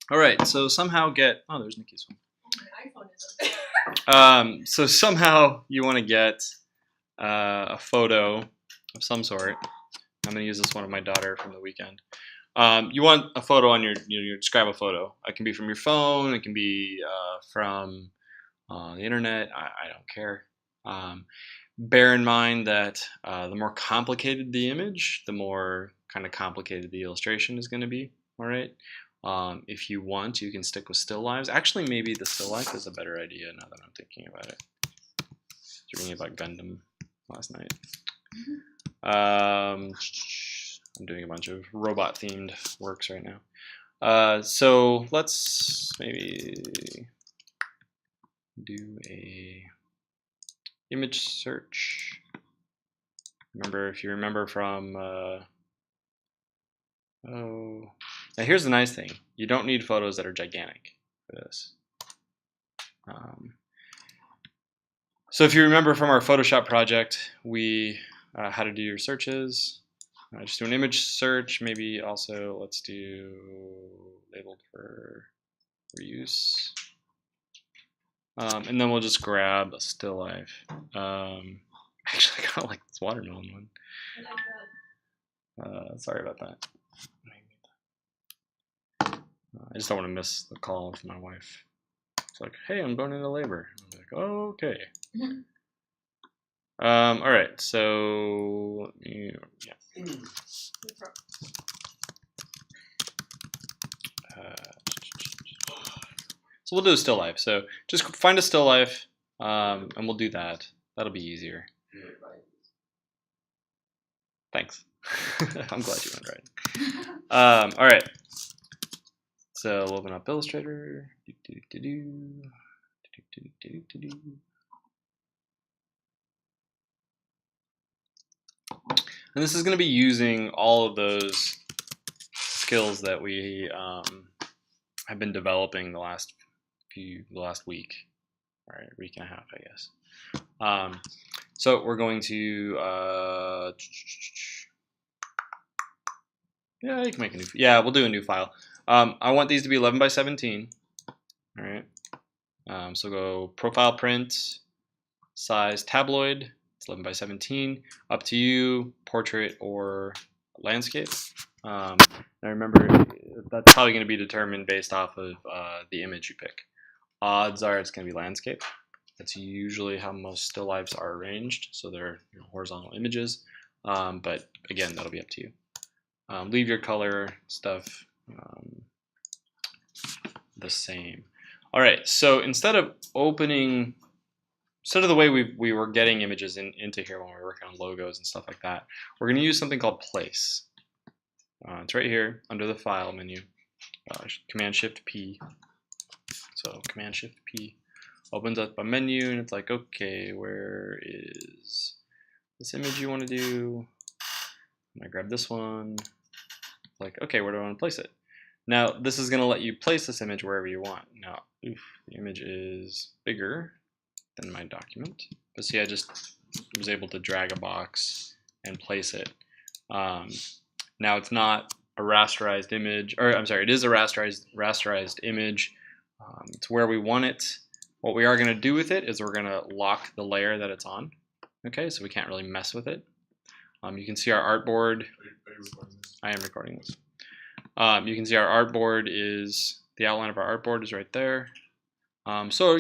All right, so somehow get, oh, there's Nikki's one. My iPhone is up there. So somehow you want to get a photo of some sort. I'm going to use this one of my daughter from the weekend. You want a photo on just grab a photo. It can be from your phone. It can be from the internet. I don't care. Bear in mind that the more complicated the image, the more kind of complicated the illustration is going to be. All right. If you want, you can stick with still lives. Actually, maybe the still life is a better idea now that I'm thinking about it. I was reading about Gundam last night. I'm doing a bunch of robot-themed works right now. So let's maybe do a image search. Remember, if you remember from now here's the nice thing. You don't need photos that are gigantic for this. So if you remember from our Photoshop project, we how to do your searches. Just do an image search. Maybe also let's do labeled for reuse. And then we'll just grab a still life. Actually, I kind of like this watermelon one. Sorry about that. I just don't want to miss the call from my wife. It's like, hey, I'm going into labor. I'm like, oh, okay. All right, so yeah. So we'll do a still life. So just find a still life, and we'll do that. That'll be easier. Thanks. I'm glad you went right. All right. So we'll open up Illustrator. And this is going to be using all of those skills that we have been developing the last week, all right, week and a half, I guess. So we're going to yeah, you can make a new. Yeah, we'll do a new file. I want these to be 11 by 17. All right. So go profile print, size tabloid. It's 11 by 17. Up to you, portrait or landscape. Now remember, that's probably going to be determined based off of the image you pick. Odds are it's going to be landscape. That's usually how most still lifes are arranged. So they're horizontal images. But again, that'll be up to you. Leave your color stuff the same. All right, so instead of the way we were getting images into here when we were working on logos and stuff like that, we're going to use something called place. It's right here under the file menu. Command-Shift-P. So Command-Shift-P opens up a menu, and it's like, okay, where is this image you want to do? And I grab this one. Like, okay, where do I want to place it? Now, this is going to let you place this image wherever you want. Now, the image is bigger than my document. But see, I just was able to drag a box and place it. Now, it's not a rasterized image, or I'm sorry, it is a rasterized image. It's where we want it. What we are going to do with it is we're going to lock the layer that it's on. Okay, so we can't really mess with it. You can see our artboard. I am recording this. You can see our artboard is, the outline of our artboard is right there. So,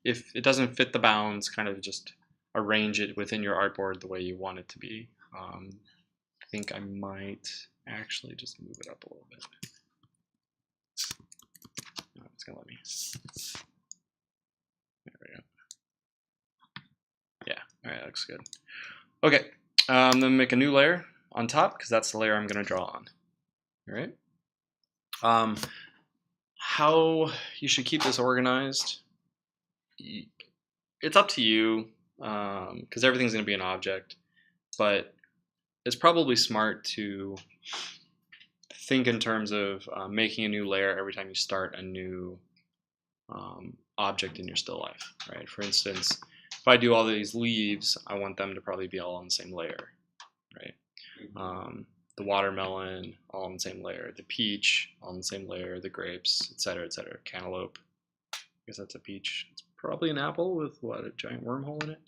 if it doesn't fit the bounds, kind of just arrange it within your artboard the way you want it to be. I think I might actually just move it up a little bit. No, it's going to let me. There we go. Yeah, all right, that looks good. Okay, then make a new layer on top because that's the layer I'm going to draw on. All right. How you should keep this organized, it's up to you because everything's going to be an object, but it's probably smart to think in terms of making a new layer every time you start a new object in your still life, right? For instance, if I do all these leaves, I want them to probably be all on the same layer, right? the watermelon all on the same layer, the peach all on the same layer, the grapes, etc., etc. Cantaloupe. I guess that's a peach. It's probably an apple with what, a giant wormhole in it.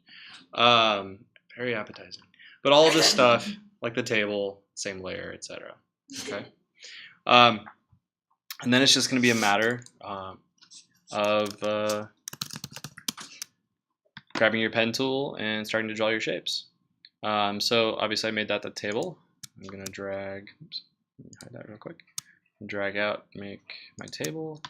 Very appetizing. But all of this stuff, like the table, same layer, etc. Okay. And then it's just going to be a matter of grabbing your pen tool and starting to draw your shapes. So obviously I made that the table. I'm going to drag, oops, let me hide that real quick, drag out, make my table.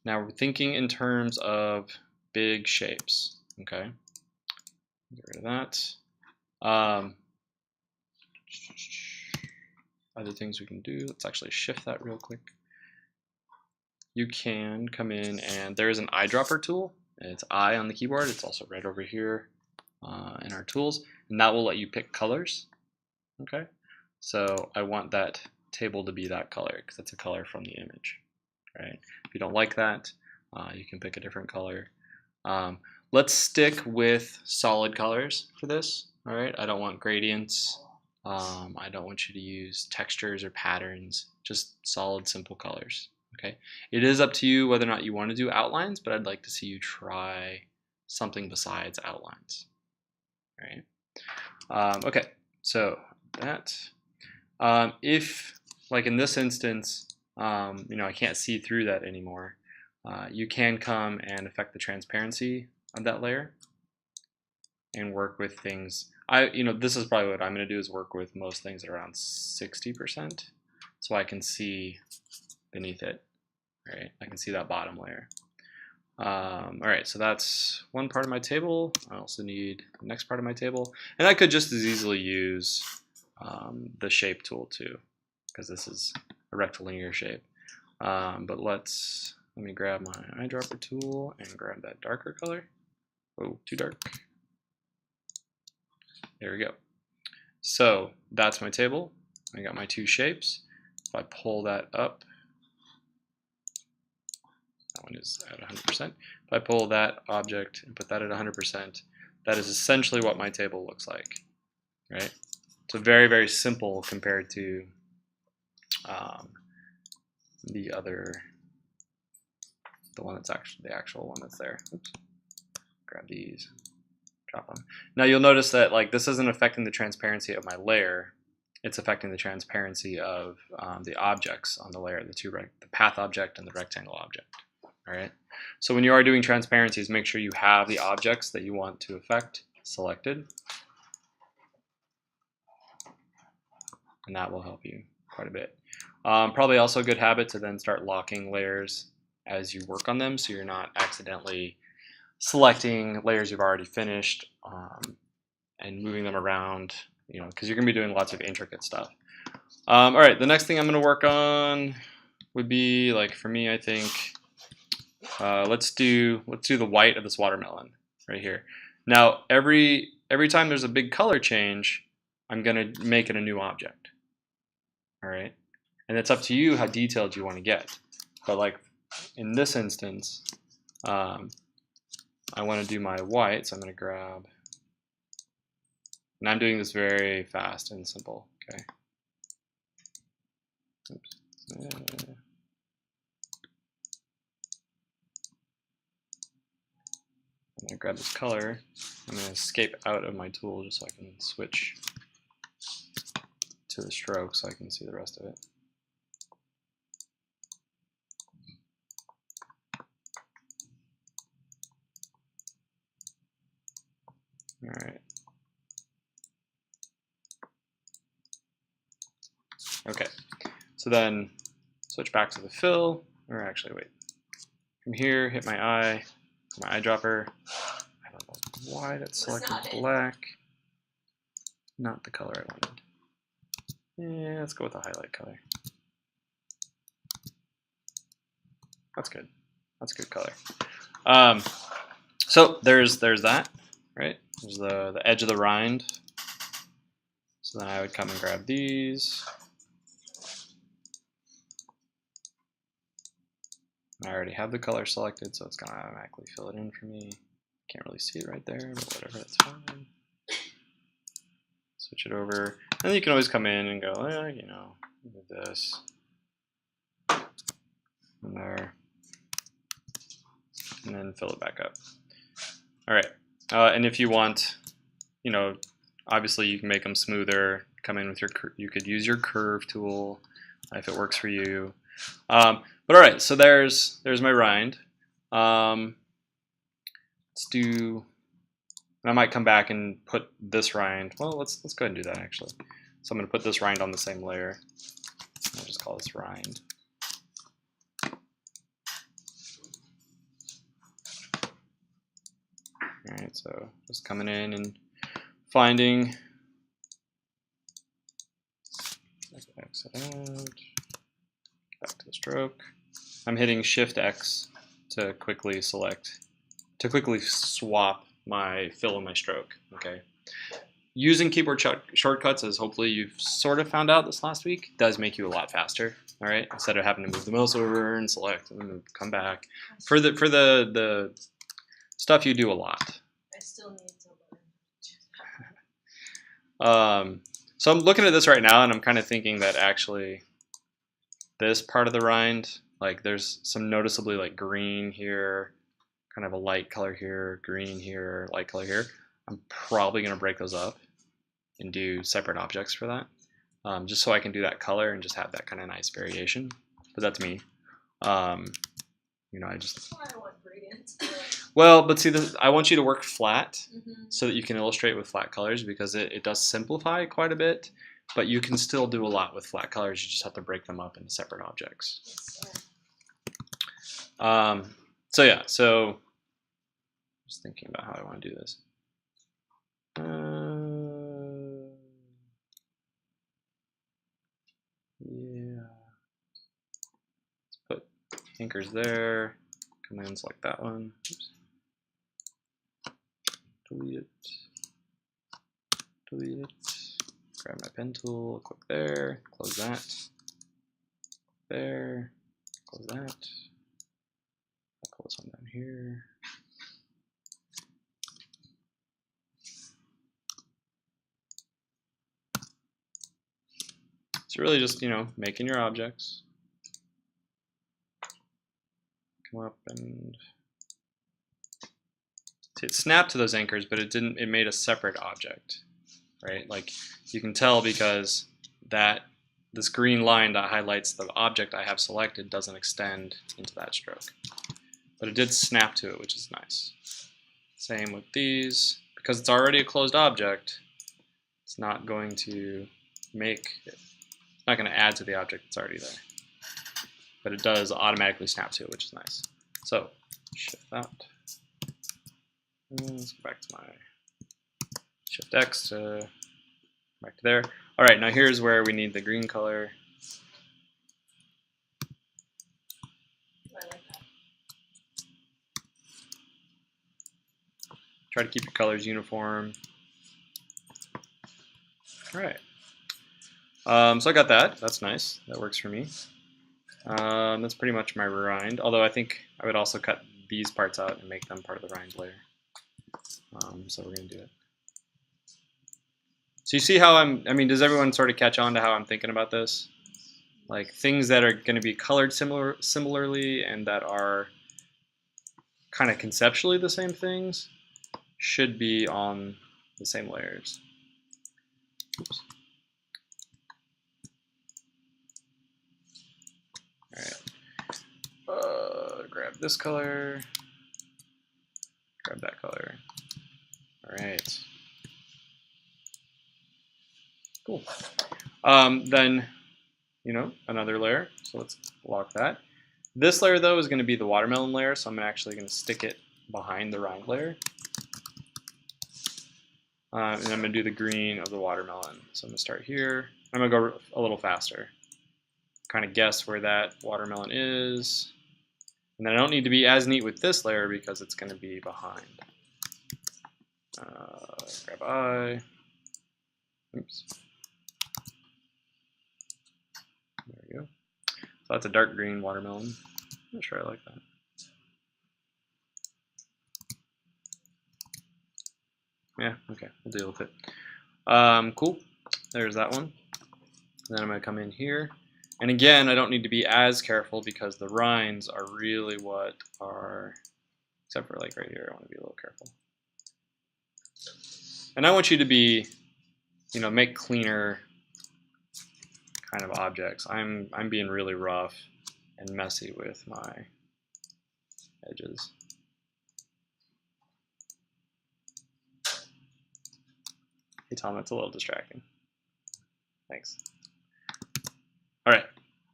Now we're thinking in terms of big shapes, okay? Get rid of that. Other things we can do, let's actually shift that real quick. You can come in and there is an eyedropper tool. It's I on the keyboard. It's also right over here in our tools, and that will let you pick colors. Okay, so I want that table to be that color because that's a color from the image. Right? If you don't like that, you can pick a different color. Let's stick with solid colors for this. All right, I don't want gradients. I don't want you to use textures or patterns. Just solid, simple colors. Okay, it is up to you whether or not you want to do outlines, but I'd like to see you try something besides outlines. Right? Okay, so that if, like in this instance, I can't see through that anymore, you can come and affect the transparency of that layer and work with things. This is probably what I'm going to do, is work with most things at around 60%, so I can see beneath it. Right, I can see that bottom layer. All right, so that's one part of my table. I also need the next part of my table, and I could just as easily use the shape tool too, because this is a rectilinear shape. But let me grab my eyedropper tool and grab that darker color. Oh, too dark. There we go. So that's my table. I got my two shapes. If I pull that up, that one is at 100%. If I pull that object and put that at 100%, that is essentially what my table looks like, right? So very, very simple compared to the one that's actually the actual one that's there. Oops. Grab these, drop them. Now you'll notice that this isn't affecting the transparency of my layer. It's affecting the transparency of the objects on the layer, the path object and the rectangle object. All right. So when you are doing transparencies, make sure you have the objects that you want to affect selected, and that will help you quite a bit. Probably also a good habit to then start locking layers as you work on them, so you're not accidentally selecting layers you've already finished and moving them around, because you're going to be doing lots of intricate stuff. All right, the next thing I'm going to work on would be, for me, I think, let's do the white of this watermelon right here. Now, every time there's a big color change, I'm going to make it a new object. All right, and it's up to you how detailed you want to get. But in this instance, I want to do my white, so I'm going to grab, and I'm doing this very fast and simple. Okay. Oops. I'm going to grab this color. I'm going to escape out of my tool just so I can switch to the stroke so I can see the rest of it. All right. Okay. So then switch back to the fill, or actually wait. From here, hit my eyedropper. I don't know why that's selected black. Not the color I wanted. Yeah, let's go with the highlight color. That's good. That's a good color. So there's that, right? There's the edge of the rind. So then I would come and grab these. I already have the color selected, so it's going to automatically fill it in for me. Can't really see it right there, but whatever, that's fine. switch it over, and then you can always come in and go, you know, do this, and there, and then fill it back up. All right, and if you want, you know, obviously you can make them smoother. Come in with your, you could use your curve tool if it works for you. But all right, so there's my rind. Let's do. I might come back and put this rind. Well, let's go ahead and do that actually. So I'm going to put this rind on the same layer. I'll just call this rind. All right, so just coming in and finding. Exit out. Back to the stroke. I'm hitting Shift X to quickly select, to quickly swap my fill and my stroke. Okay. Using keyboard shortcuts, as hopefully you've sort of found out this last week, does make you a lot faster. All right, instead of having to move the mouse over and select and move, come back. For the stuff you do a lot. I still need to learn. So I'm looking at this right now, and I'm kind of thinking that actually this part of the rind, like there's some noticeably like green here, kind of a light color here, green here, light color here. I'm probably going to break those up and do separate objects for that, just so I can do that color and just have that kind of nice variation. But that's me. You know, I just. I don't want gradients. Well, but see, I want you to work flat so that you can illustrate with flat colors, because it does simplify quite a bit, but you can still do a lot with flat colors. You just have to break them up into separate objects. So yeah, so just thinking about how I want to do this. Yeah. Let's put anchors there. Come in and select that one. Oops. Delete it. Delete it. Grab my pen tool, click there, close that. There, close that. I'll close one down here. So really just, you know, making your objects. Come up and it snapped to those anchors, but it didn't. It made a separate object, right? Like you can tell because that this green line that highlights the object I have selected doesn't extend into that stroke, but it did snap to it, which is nice. Same with these, because it's already a closed object. It's not going to make it. It's not going to add to the object that's already there, but it does automatically snap to it, which is nice. So shift that. Let's go back to my Shift X to back to there. All right, now here's where we need the green color. I like that. Try to keep your colors uniform. All right. So I got that. That's nice. That works for me. That's pretty much my rind. Although I think I would also cut these parts out and make them part of the rind layer. So we're going to do it. So you see how I mean, does everyone sort of catch on to how I'm thinking about this? Like things that are going to be colored similarly and that are kind of conceptually the same things should be on the same layers. Oops. All right. Grab this color. Grab that color. All right. Cool. Then, you know, another layer. So let's lock that. This layer, though, is going to be the watermelon layer, so I'm actually going to stick it behind the rind layer. And I'm going to do the green of the watermelon. So I'm going to start here. I'm going to go a little faster. Kind of guess where that watermelon is. And then I don't need to be as neat with this layer because it's going to be behind. Grab eye. Oops. There we go. So that's a dark green watermelon. I'm not sure I like that. Yeah, okay, we'll deal with it. Cool. There's that one. Then I'm going to come in here. And again, I don't need to be as careful because the rinds are really what are, except for like right here, I want to be a little careful. And I want you to be, you know, make cleaner kind of objects. I'm being really rough and messy with my edges. Hey Tom, that's a little distracting. Thanks. All right.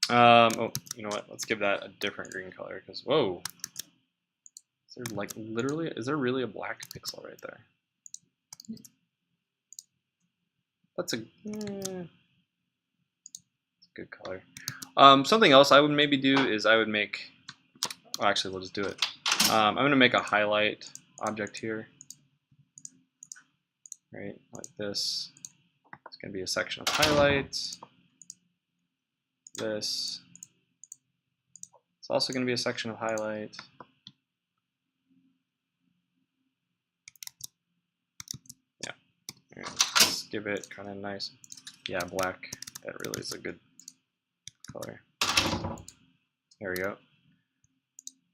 Oh, you know what? Let's give that a different green color because whoa, is there like literally? Is there really a black pixel right there? That's a good color. Something else I would maybe do is I would make. Oh, actually, we'll just do it. I'm going to make a highlight object here, right? Like this. It's going to be a section of highlights. This. It's also going to be a section of highlight. Yeah. Right. Let's give it kind of nice. Yeah, black. That really is a good color. There we go.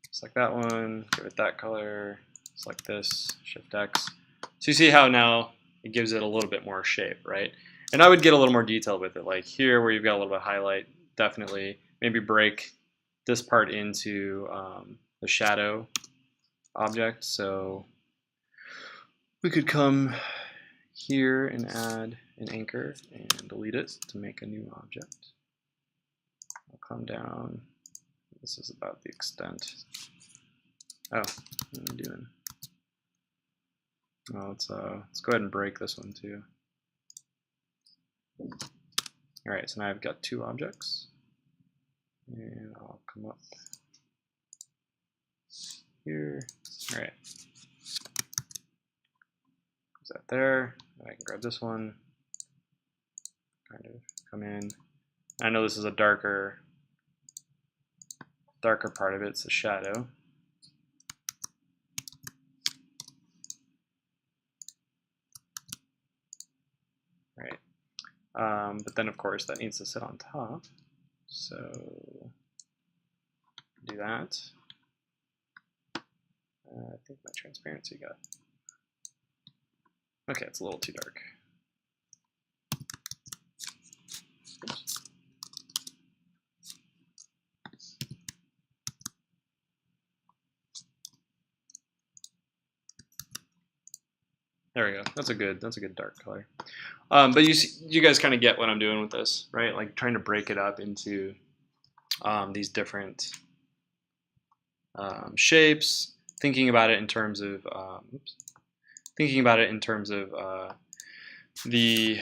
Select that one. Give it that color. Select this. Shift X. So you see how now it gives it a little bit more shape, right? And I would get a little more detailed with it, like here where you've got a little bit of highlight. Definitely maybe break this part into the shadow object. So we could come here and add an anchor and delete it to make a new object. I'll come down. This is about the extent. Oh, what am I doing? Well, let's go ahead and break this one too. All right, so now I've got two objects. And I'll come up here. All right. Is that there? And I can grab this one, kind of come in. I know this is a darker part of it, it's the shadow. Right. But then of course that needs to sit on top. So do that. I think my transparency got. Okay, it's a little too dark. Oops. There we go. That's a good dark color. But you guys kind of get what I'm doing with this, right? Like trying to break it up into these different shapes. Thinking about it in terms of the.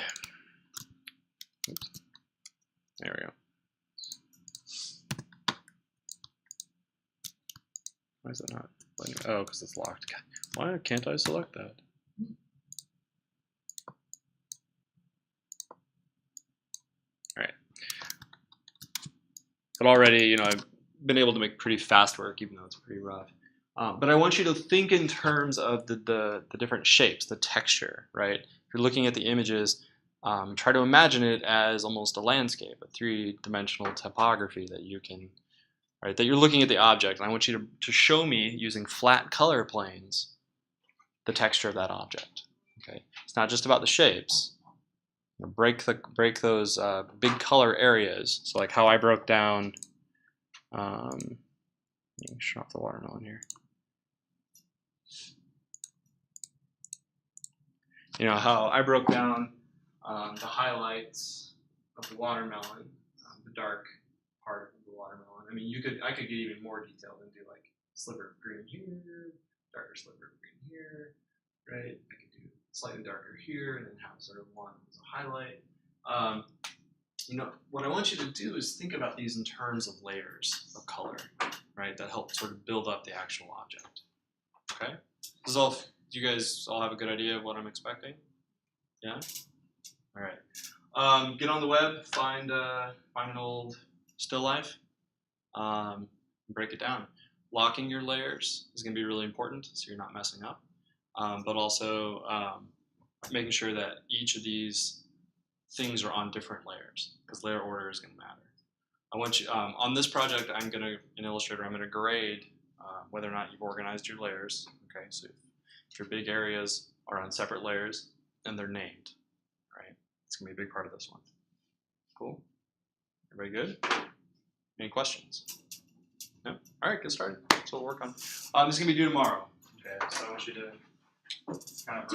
Oops, there we go. Why is it not? Oh, because it's locked. Why can't I select that? But already, you know, I've been able to make pretty fast work, even though it's pretty rough. But I want you to think in terms of the different shapes, the texture, right? If you're looking at the images, try to imagine it as almost a landscape, a three-dimensional typography that you can, right? That you're looking at the object, and I want you to show me using flat color planes the texture of that object. Okay, it's not just about the shapes. Break those big color areas. So like how I broke down. Shut off the watermelon here. You know how I broke down the highlights of the watermelon, the dark part of the watermelon. I mean, I could get even more detailed and do like sliver of green here, darker sliver of green here, right? I could do slightly darker here, and then have sort of one as a highlight. You know, what I want you to do is think about these in terms of layers of color, right? That help sort of build up the actual object. Okay? Do you guys all have a good idea of what I'm expecting? Yeah? All right. Get on the web, find an old still life, break it down. Locking your layers is going to be really important, so you're not messing up. But also making sure that each of these things are on different layers, because layer order is going to matter. I want you, on this project, I'm going to, in Illustrator, I'm going to grade whether or not you've organized your layers. Okay, so if your big areas are on separate layers and they're named, right? It's going to be a big part of this one. Cool? Everybody good? Any questions? No? All right, get started. That's what we'll work on. This is going to be due tomorrow. Okay, so I want you to kind of